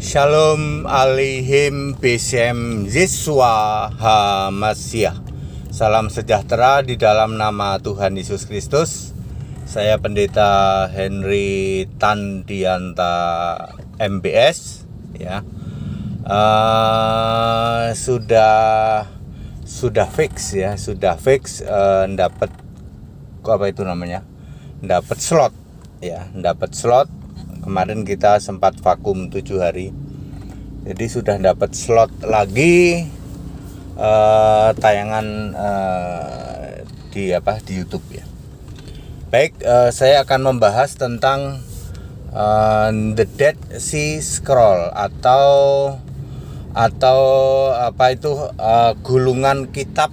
Shalom Aleichem Beshem Yeshua HaMashiach. Salam sejahtera di dalam nama Tuhan Yesus Kristus. Saya Pendeta Henry Tandianta MBS ya. Sudah fix ya, dapat apa itu namanya? Dapat slot ya, dapat slot. Kemarin kita sempat vakum 7 hari. Jadi sudah dapat slot lagi tayangan di YouTube ya. Baik, saya akan membahas tentang The Dead Sea Scroll atau apa itu gulungan kitab,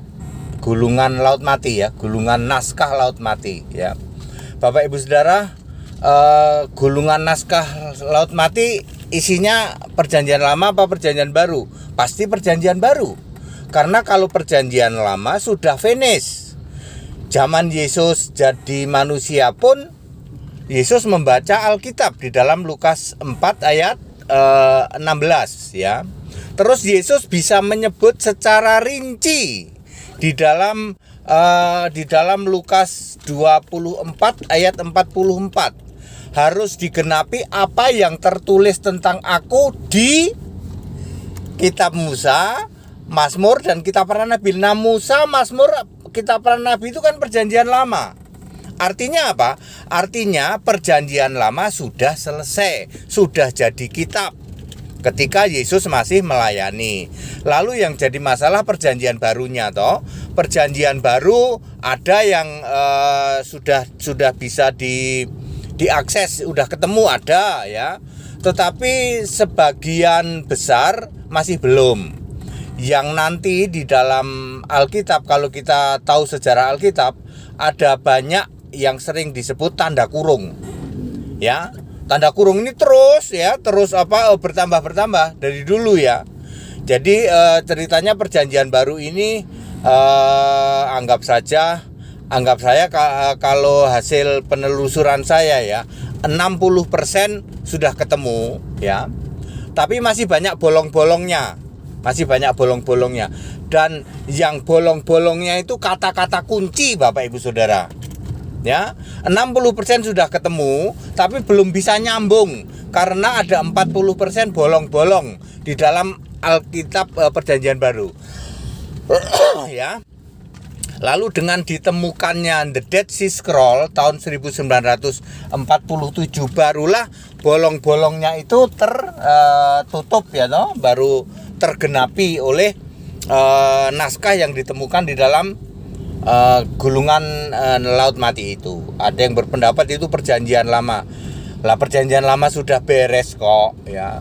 gulungan laut mati ya, gulungan naskah laut mati ya. Bapak Ibu Saudara, gulungan naskah laut mati isinya perjanjian lama apa perjanjian baru? Pasti perjanjian baru. Karena kalau perjanjian lama sudah finish. Zaman Yesus jadi manusia pun Yesus membaca Alkitab di dalam Lukas 4 ayat 16 ya. Terus Yesus bisa menyebut secara rinci di dalam Lukas 24 ayat 44. Harus digenapi apa yang tertulis tentang aku di kitab Musa, Mazmur dan kitab para nabi. Nah, Musa, Mazmur, kitab para nabi itu kan perjanjian lama. Artinya apa? Artinya perjanjian lama sudah selesai, sudah jadi kitab ketika Yesus masih melayani. Lalu yang jadi masalah perjanjian barunya toh. Perjanjian baru ada yang sudah bisa diakses, udah ketemu ada ya. Tetapi sebagian besar masih belum. Yang nanti di dalam Alkitab, kalau kita tahu sejarah Alkitab, ada banyak yang sering disebut tanda kurung. Ya. Tanda kurung ini terus bertambah dari dulu ya. Jadi ceritanya perjanjian baru ini anggap saya kalau hasil penelusuran saya ya 60% sudah ketemu ya. Tapi masih banyak bolong-bolongnya. Dan yang bolong-bolongnya itu kata-kata kunci Bapak Ibu Saudara. Ya, 60% sudah ketemu tapi belum bisa nyambung karena ada 40% bolong-bolong di dalam Alkitab Perjanjian Baru. Ya. Lalu dengan ditemukannya The Dead Sea Scroll tahun 1947 barulah bolong-bolongnya itu tertutup ya toh, baru tergenapi oleh naskah yang ditemukan di dalam gulungan laut mati itu. Ada yang berpendapat itu perjanjian lama. Lah perjanjian lama sudah beres kok ya.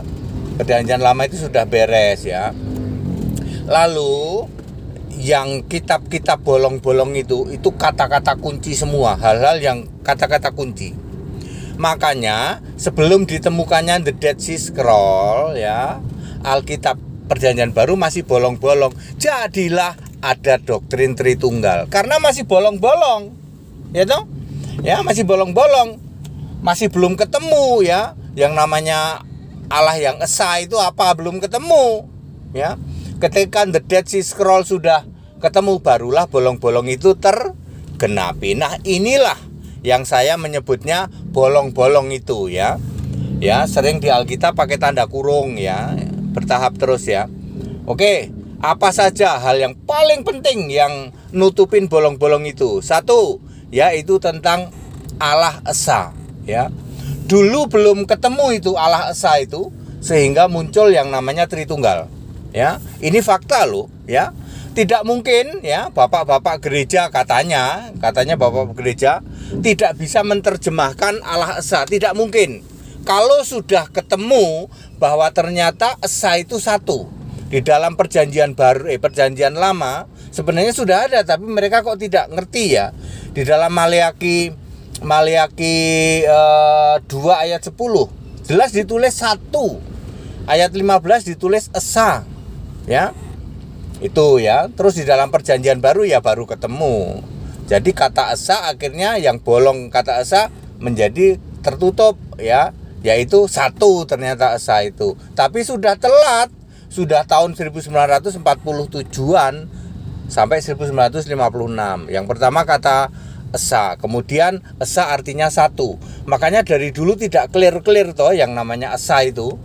Perjanjian lama itu sudah beres ya. Lalu yang kitab-kitab bolong-bolong itu kata-kata kunci semua, hal-hal yang kata-kata kunci. Makanya sebelum ditemukannya The Dead Sea Scroll ya, Alkitab Perjanjian Baru masih bolong-bolong. Jadilah ada doktrin Tritunggal karena masih bolong-bolong. Ya toh? Ya, masih bolong-bolong. Masih belum ketemu ya. Yang namanya Allah yang esa itu apa belum ketemu ya. Ketika The Dead Sea Scroll sudah ketemu barulah bolong-bolong itu tergenapi. Nah, inilah yang saya menyebutnya bolong-bolong itu ya. Ya, sering di Alkitab pakai tanda kurung ya. Bertahap terus ya. Oke, apa saja hal yang paling penting yang nutupin bolong-bolong itu? Satu, yaitu tentang Allah Esa ya. Dulu belum ketemu itu Allah Esa itu sehingga muncul yang namanya Tritunggal. Ya, ini fakta loh ya. Tidak mungkin ya bapak-bapak gereja katanya bapak gereja tidak bisa menerjemahkan Allah Esa, tidak mungkin. Kalau sudah ketemu bahwa ternyata Esa itu satu di dalam perjanjian baru perjanjian lama sebenarnya sudah ada tapi mereka kok tidak ngerti ya. Di dalam Maleaki 2 ayat 10 jelas ditulis satu. Ayat 15 ditulis Esa. Ya. Itu ya. Terus di dalam perjanjian baru ya baru ketemu. Jadi kata Esa akhirnya yang bolong kata Esa menjadi tertutup ya. yaitu satu ternyata esa itu. Tapi sudah telat, sudah tahun 1947-an sampai 1956. Yang pertama kata esa, kemudian esa artinya satu. Makanya dari dulu tidak clear toh yang namanya esa itu,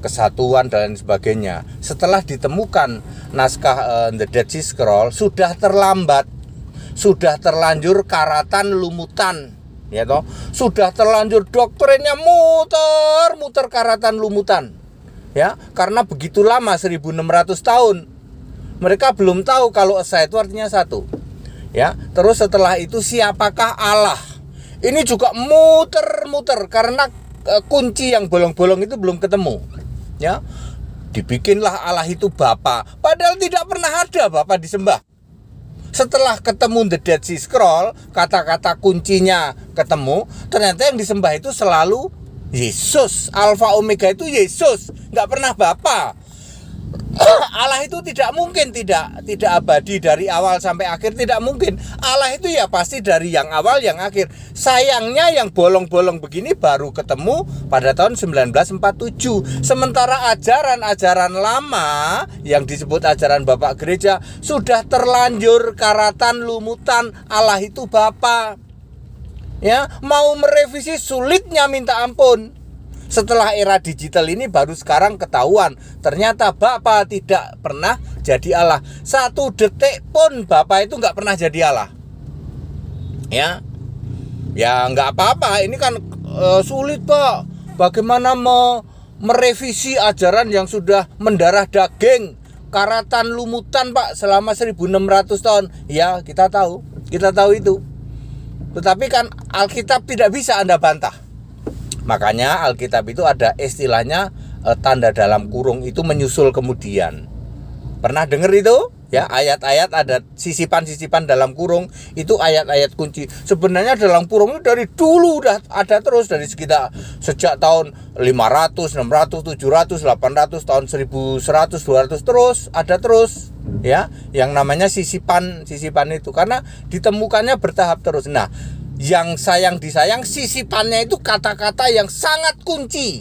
kesatuan dan sebagainya. Setelah ditemukan naskah The Dead Sea Scroll, sudah terlambat, sudah terlanjur karatan lumutan, ya toh, sudah terlanjur doktrinnya muter karatan lumutan, ya, karena begitu lama 1600 tahun mereka belum tahu kalau esa itu artinya satu, ya. Terus setelah itu siapakah Allah? Ini juga muter karena kunci yang bolong-bolong itu belum ketemu, ya. Dibikinlah Allah itu Bapa, padahal tidak pernah ada Bapa disembah. Setelah ketemu The Dead Sea Scroll, kata-kata kuncinya ketemu, ternyata yang disembah itu selalu Yesus. Alfa Omega itu Yesus, nggak pernah Bapa. Allah itu tidak mungkin tidak abadi dari awal sampai akhir, tidak mungkin. Allah itu ya pasti dari yang awal yang akhir. Sayangnya yang bolong-bolong begini baru ketemu pada tahun 1947. Sementara ajaran-ajaran lama yang disebut ajaran Bapak Gereja sudah terlanjur karatan lumutan Allah itu Bapa. Ya, mau merevisi sulitnya minta ampun. Setelah era digital ini baru sekarang ketahuan ternyata Bapa tidak pernah jadi Allah. Satu detik pun Bapa itu nggak pernah jadi Allah. Ya nggak apa-apa. Ini kan sulit Pak. Bagaimana mau merevisi ajaran yang sudah mendarah daging, karatan lumutan Pak selama 1600 tahun. Ya kita tahu itu. Tetapi kan Alkitab tidak bisa Anda bantah. Makanya Alkitab itu ada istilahnya tanda dalam kurung itu menyusul kemudian. Pernah dengar itu? Ya, ayat-ayat ada sisipan-sisipan dalam kurung, itu ayat-ayat kunci. Sebenarnya dalam kurung itu dari dulu udah ada terus, dari sekitar sejak tahun 500, 600, 700, 800, tahun 1100, 200 terus ada terus. Ya, yang namanya sisipan itu karena ditemukannya bertahap terus. Nah, yang disayang sisipannya itu kata-kata yang sangat kunci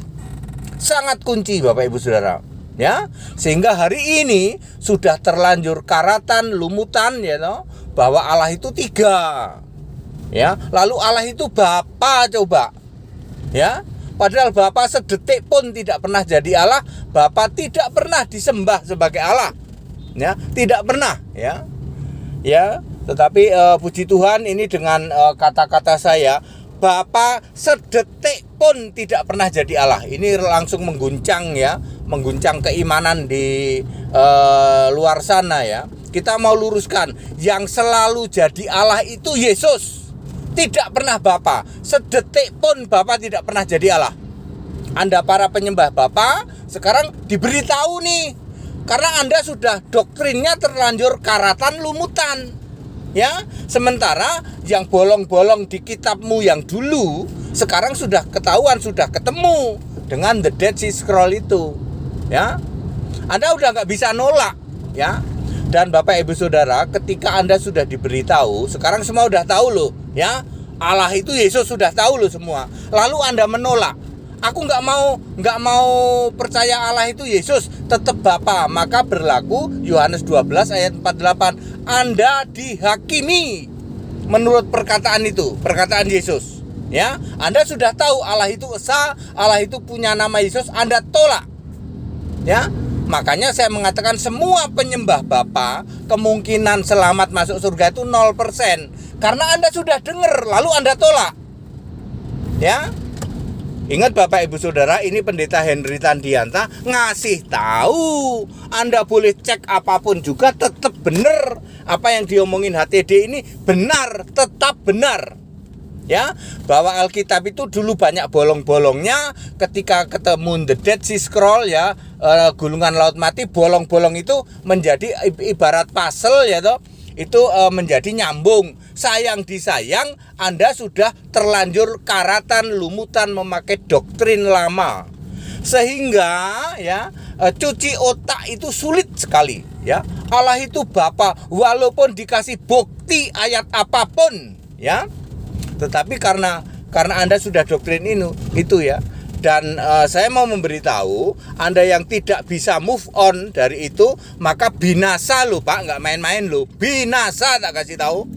Bapak Ibu Saudara, ya, sehingga hari ini sudah terlanjur karatan lumutan, ya toh, bahwa Allah itu tiga, ya. Lalu Allah itu Bapa, coba, ya, padahal Bapa sedetik pun tidak pernah jadi Allah. Bapa tidak pernah disembah sebagai Allah, ya, tidak pernah, ya. Tetapi puji Tuhan ini dengan kata-kata saya, Bapa sedetik pun tidak pernah jadi Allah. Ini langsung mengguncang keimanan di luar sana, ya. Kita mau luruskan, yang selalu jadi Allah itu Yesus, tidak pernah Bapa. Sedetik pun Bapa tidak pernah jadi Allah. Anda para penyembah Bapa sekarang diberitahu nih, karena Anda sudah doktrinnya terlanjur karatan lumutan. Ya, sementara yang bolong-bolong di kitabmu yang dulu sekarang sudah ketahuan, sudah ketemu dengan The Dead Sea Scroll itu, ya. Anda udah nggak bisa nolak, ya. Dan Bapak Ibu Saudara, ketika Anda sudah diberitahu, sekarang semua udah tahu loh, ya. Allah itu Yesus sudah tahu loh semua. Lalu Anda menolak. Aku nggak mau percaya Allah itu Yesus, tetap Bapa. Maka berlaku Yohanes 12 ayat 48. Anda dihakimi menurut perkataan Yesus, ya. Anda sudah tahu Allah itu esa, Allah itu punya nama Yesus, Anda tolak, ya. Makanya saya mengatakan semua penyembah Bapa kemungkinan selamat masuk surga itu 0%, karena Anda sudah dengar lalu Anda tolak, ya. Ingat Bapak Ibu Saudara, ini Pendeta Henry Tandianta ngasih tahu. Anda boleh cek apapun juga tetap benar. Apa yang diomongin HTD ini benar, tetap benar. Ya, bahwa Alkitab itu dulu banyak bolong-bolongnya. Ketika ketemu The Dead Sea Scroll, ya, gulungan laut mati, bolong-bolong itu menjadi ibarat puzzle, ya toh. Itu menjadi nyambung. Sayang disayang Anda sudah terlanjur karatan lumutan memakai doktrin lama, sehingga ya cuci otak itu sulit sekali, ya. Allah itu Bapa walaupun dikasih bukti ayat apapun, ya, tetapi karena Anda sudah doktrin itu, ya, Dan saya mau memberitahu, Anda yang tidak bisa move on dari itu, maka binasa loh Pak, nggak main-main loh. Binasa, tak kasih tahu.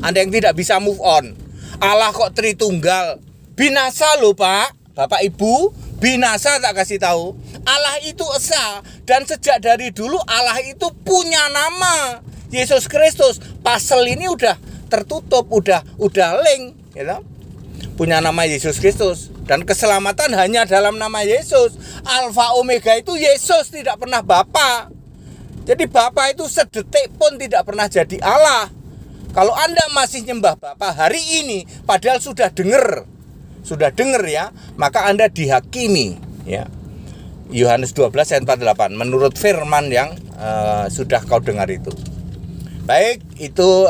Anda yang tidak bisa move on, Allah kok Tritunggal, binasa loh Pak, Bapak Ibu, binasa, tak kasih tahu. Allah itu esa, dan sejak dari dulu Allah itu punya nama, Yesus Kristus. Pasal ini udah tertutup, udah link, you know? Punya nama Yesus Kristus, dan keselamatan hanya dalam nama Yesus. Alfa Omega itu Yesus, tidak pernah Bapa. Jadi Bapa itu sedetik pun tidak pernah jadi Allah. Kalau Anda masih nyembah Bapa hari ini, padahal sudah dengar ya, maka Anda dihakimi, ya. Yohanes 12 ayat 48, menurut firman yang sudah kau dengar itu. Baik, itu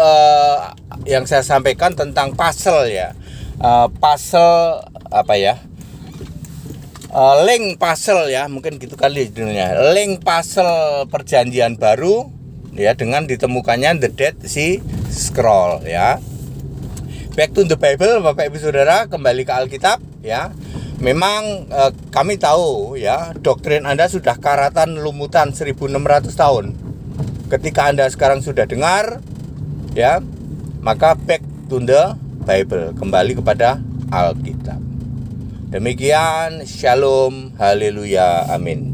yang saya sampaikan tentang pasal ya. Pasal apa ya? Link pasal ya, mungkin gitu kali judulnya. Link pasal perjanjian baru ya, dengan ditemukannya the Dead Sea Scroll ya. Back to the Bible, Bapak Ibu Saudara, kembali ke Alkitab ya. Memang kami tahu ya, doktrin Anda sudah karatan lumutan 1600 tahun. Ketika Anda sekarang sudah dengar ya, maka back to the Bible, kembali kepada Alkitab. Demikian, shalom, haleluya, amin.